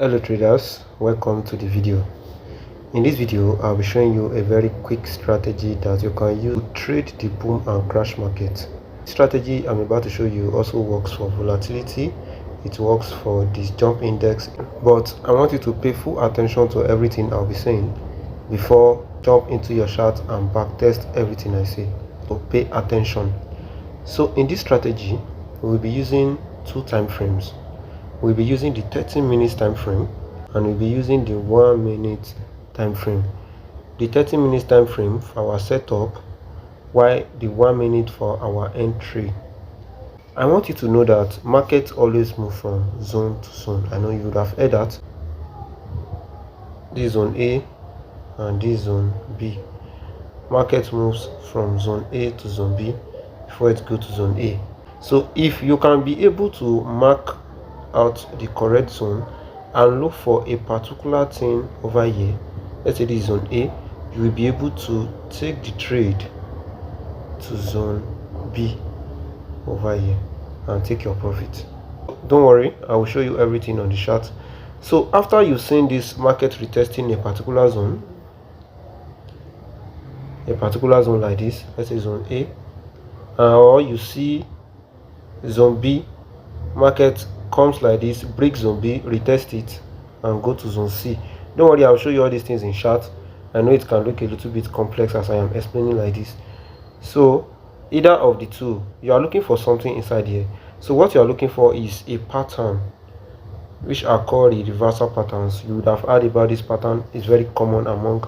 Hello traders, welcome to the video. In this video I'll be showing you a very quick strategy that you can use to trade the boom and crash market. The strategy I'm about to show you also works for volatility, it works for this jump index, but I want you to pay full attention to everything I'll be saying before jump into your chart and backtest everything I say. So pay attention. So in this strategy we'll be using two time frames. We'll be using the 30 minutes time frame and we'll be using the 1 minute time frame. The 30 minutes time frame for our setup, while the 1 minute for our entry. I want you to know that markets always move from zone to zone. I know you would have heard that. This is zone A and this is zone B. Market moves from zone A to zone B before it goes to zone A. So if you can be able to mark out the correct zone and look for a particular thing over here, let's say this is zone A, you will be able to take the trade to zone B over here and take your profit. Don't worry, I will show you everything on the chart. So after you've seen this market retesting a particular zone like this, let's say zone A, or you see zone B, market comes like this, break zone B, retest it and go to zone C. Don't worry, I'll show you all these things in chart. I know it can look a little bit complex as I am explaining like this. So either of the two, you are looking for something inside here. So what you are looking for is a pattern, which are called the reversal patterns. You would have heard about this pattern. It's very common among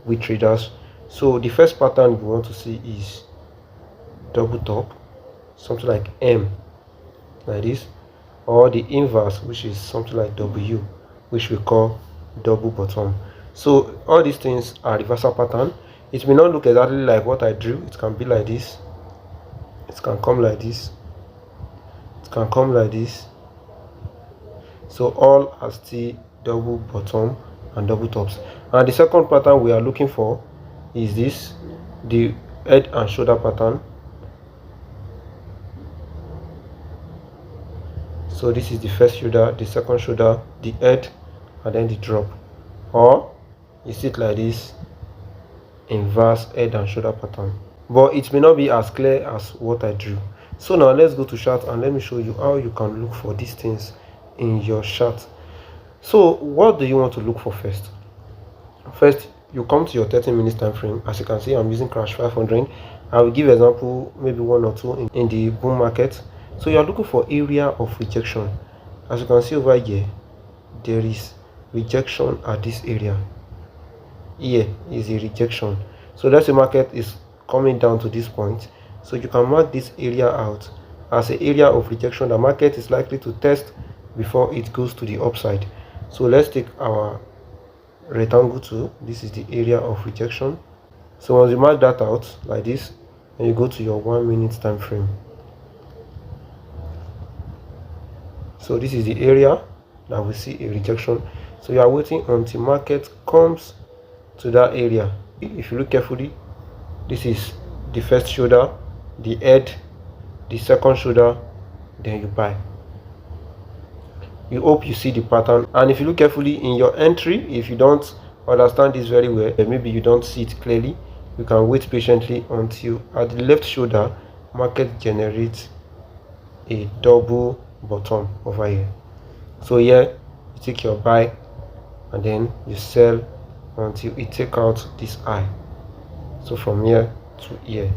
we traders. So the first pattern you want to see is double top, something like M like this, or the inverse, which is something like W, which we call double bottom. So all these things are reversal pattern. It may not look exactly like what I drew. It can be like this, it can come like this, it can come like this. So all are still double bottom and double tops. And the second pattern we are looking for is this, the head and shoulder pattern. So this is the first shoulder, the second shoulder, the head, and then the drop. Or you see it like this, inverse head and shoulder pattern. But it may not be as clear as what I drew. So now let's go to chart and let me show you how you can look for these things in your chart. So what do you want to look for first? First, you come to your 30 minutes time frame. As you can see, I'm using crash 500. I will give example, maybe one or two in the boom market. So you are looking for area of rejection. As you can see over here, there is rejection at this area. Here is a rejection. So that's the market is coming down to this point. So you can mark this area out as an area of rejection. The market is likely to test before it goes to the upside. So let's take our rectangle tool. This is the area of rejection. So once you mark that out like this, and you go to your 1 minute time frame. So this is the area that we see a rejection. So you are waiting until market comes to that area. If you look carefully, this is the first shoulder, the head, the second shoulder, then you buy. You hope you see the pattern. And if you look carefully in your entry, if you don't understand this very well, maybe you don't see it clearly, you can wait patiently until at the left shoulder market generates a double bottom over here. So here you take your buy and then you sell until it take out this high. So from here to here,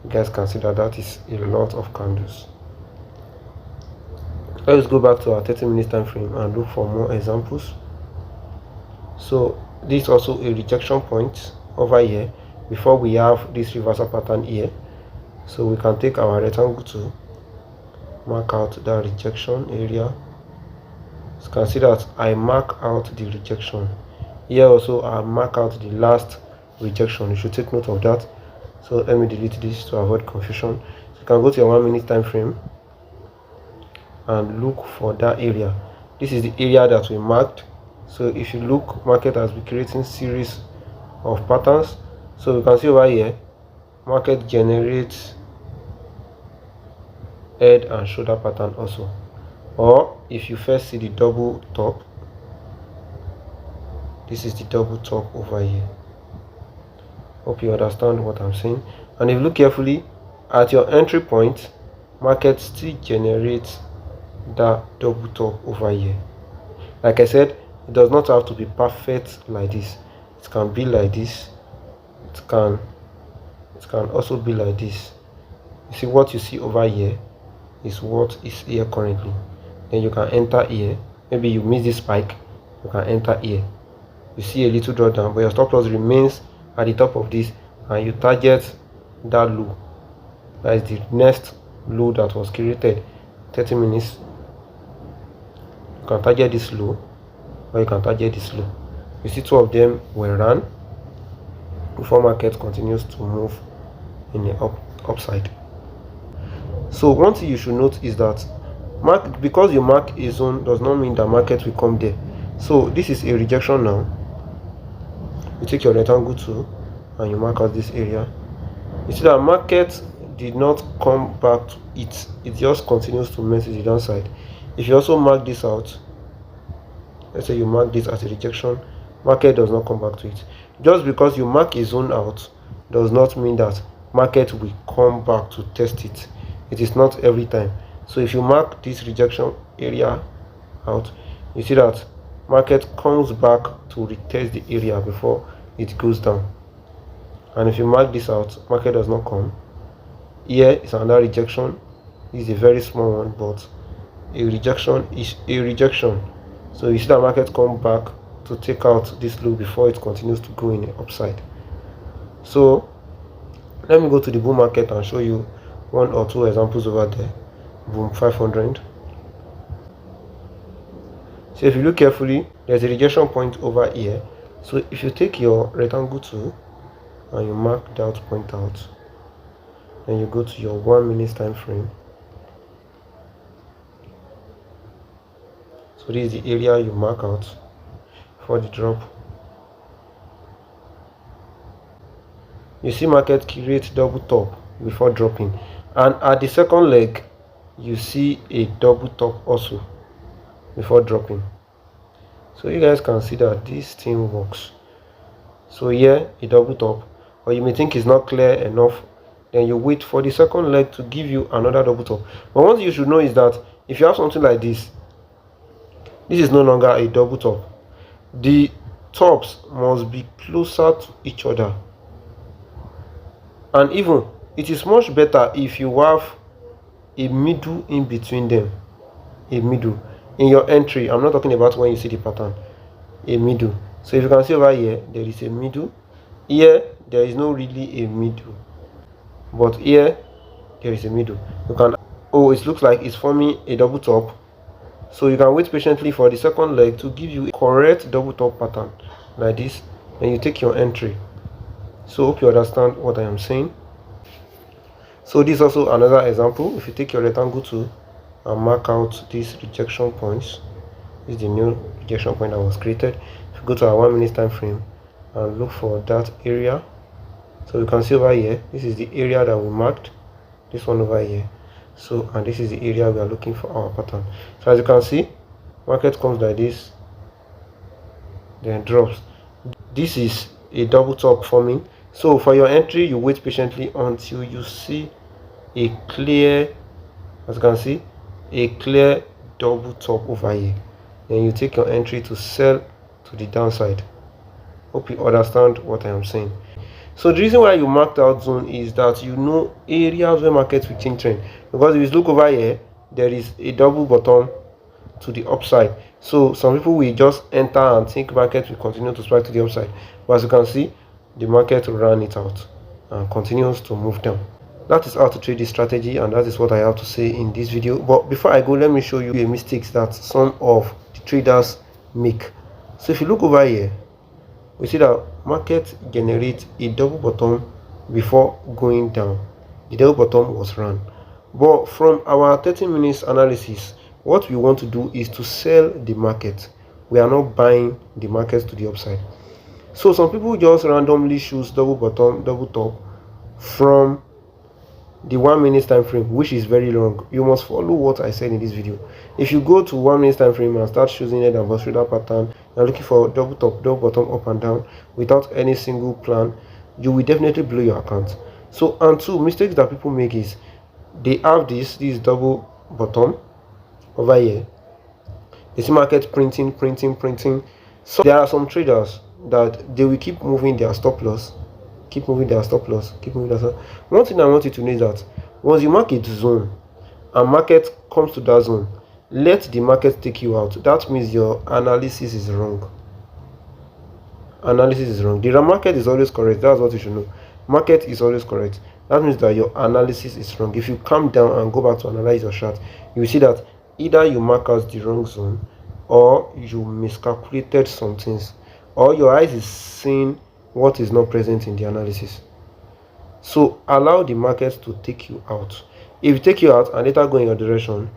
you guys can see that that is a lot of candles. Let's go back to our 30 minutes time frame and look for more examples. So this is also a rejection point over here before we have this reversal pattern here. So we can take our rectangle to mark out that rejection area. You can see that I mark out the rejection here. Also I mark out the last rejection. You should take note of that. So let me delete this to avoid confusion. So you can go to your 1 minute time frame and look for that area. This is the area that we marked. So if you look, market has been creating series of patterns. So you can see over here, market generates head and shoulder pattern also. Or if you first see the double top, This is the double top over here. Hope you understand what I'm saying. And if you look carefully at your entry point, market still generates that double top over here. Like I said, it does not have to be perfect like this. It can be like this. It can also be like this. You see, what you see over here is what is here currently. Then you can enter here. Maybe you miss this spike, you can enter here. You see a little drawdown, but your stop loss remains at the top of this, and you target that low. That is the next low that was created 30 minutes. You can target this low, or you can target this low. You see, two of them were run before market continues to move in the upside. So one thing you should note is that because you mark a zone does not mean that market will come there. So this is a rejection now. You take your rectangle tool and you mark out this area. You see that market did not come back to it. It just continues to move to the downside. If you also mark this out, let's say you mark this as a rejection, market does not come back to it. Just because you mark a zone out does not mean that market will come back to test it. It is not every time. So if you mark this rejection area out, you see that market comes back to retest the area before it goes down. And if you mark this out, market does not come. Here is another rejection. This is a very small one, but a rejection is a rejection. So you see that market come back to take out this low before it continues to go in the upside. So let me go to the bull market and show you one or two examples over there. Boom 500. So if you look carefully, there's a rejection point over here. So if you take your rectangle tool and you mark that point out, then you go to your 1 minute time frame. So this is the area you mark out for the drop. You see market create double top before dropping, and at the second leg you see a double top also before dropping. So you guys can see that this thing works. So here a double top, or you may think it's not clear enough, then you wait for the second leg to give you another double top. But one thing you should know is that if you have something like this is no longer a double top. The tops must be closer to each other, and even it is much better if you have a middle in between them. A middle in your entry. I'm not talking about when you see the pattern. A middle. So if you can see over here, there is a middle. Here there is no really a middle, but here there is a middle. You can, oh, it looks like it's forming a double top. So you can wait patiently for the second leg to give you a correct double top pattern like this, and you take your entry. So hope you understand what I am saying. So this is also another example. If you take your rectangle tool and mark out these rejection points, this is the new rejection point that was created. If you go to our 1 minute time frame and look for that area, so you can see over here, this is the area that we marked, this one over here. So, and this is the area we are looking for our pattern. So as you can see, market comes like this, then drops. This is a double top forming. So for your entry, you wait patiently until you see a clear, as you can see, a clear double top over here. Then you take your entry to sell to the downside. Hope you understand what I am saying. So the reason why you marked out zone is that you know areas where markets will change trend. Because if you look over here, there is a double bottom to the upside. So some people will just enter and think market will continue to spike to the upside. But as you can see, the market ran it out and continues to move down. That is how to trade this strategy, and that is what I have to say in this video. But before I go, let me show you a mistakes that some of the traders make. So if you look over here, we see that market generates a double bottom before going down. The double bottom was run. But from our 30 minutes analysis, what we want to do is to sell the market. We are not buying the market to the upside. So some people just randomly choose double bottom, double top from the 1 minute time frame, which is very long. You must follow what I said in this video. If you go to 1 minute time frame and start choosing head and bust shoulder pattern, you're looking for double top, double bottom, up and down without any single plan, you will definitely blow your account. So, and two mistakes that people make is they have this double bottom over here. They see market printing. So there are some traders that they will keep moving their stop loss, keep moving their stop loss. One thing I want you to know is that once you market zone and market comes to that zone, let the market take you out. That means your analysis is wrong. The market is always correct. That's what you should know. Market is always correct. That means that your analysis is wrong. If you calm down and go back to analyze your chart, you will see that either you mark out the wrong zone, or you miscalculated some things, or your eyes is seeing what is not present in the analysis. So allow the market to take you out. If it take you out and later go in your direction,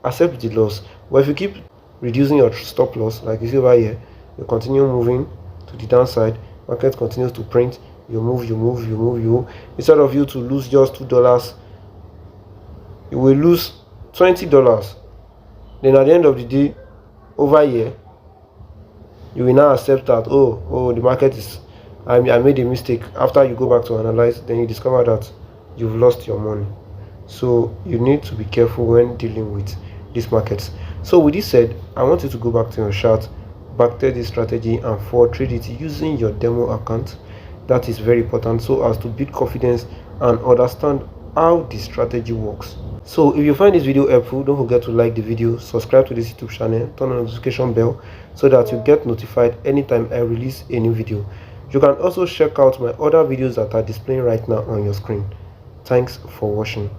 accept the loss. But if you keep reducing your stop loss, like you see over here, you continue moving to the downside, market continues to print, you move. Instead of you to lose just $2, you will lose $20. Then at the end of the day, over here, you will now accept that oh the market is, I made a mistake. After you go back to analyze, then you discover that you've lost your money. So you need to be careful when dealing with these markets. So with this said, I want you to go back to your chart, backtest this strategy, and forward trade it using your demo account. That is very important, so as to build confidence and understand how the strategy works. So if you find this video helpful, don't forget to like the video, subscribe to this YouTube channel, turn on the notification bell so that you get notified anytime I release a new video. You can also check out my other videos that are displaying right now on your screen. Thanks for watching.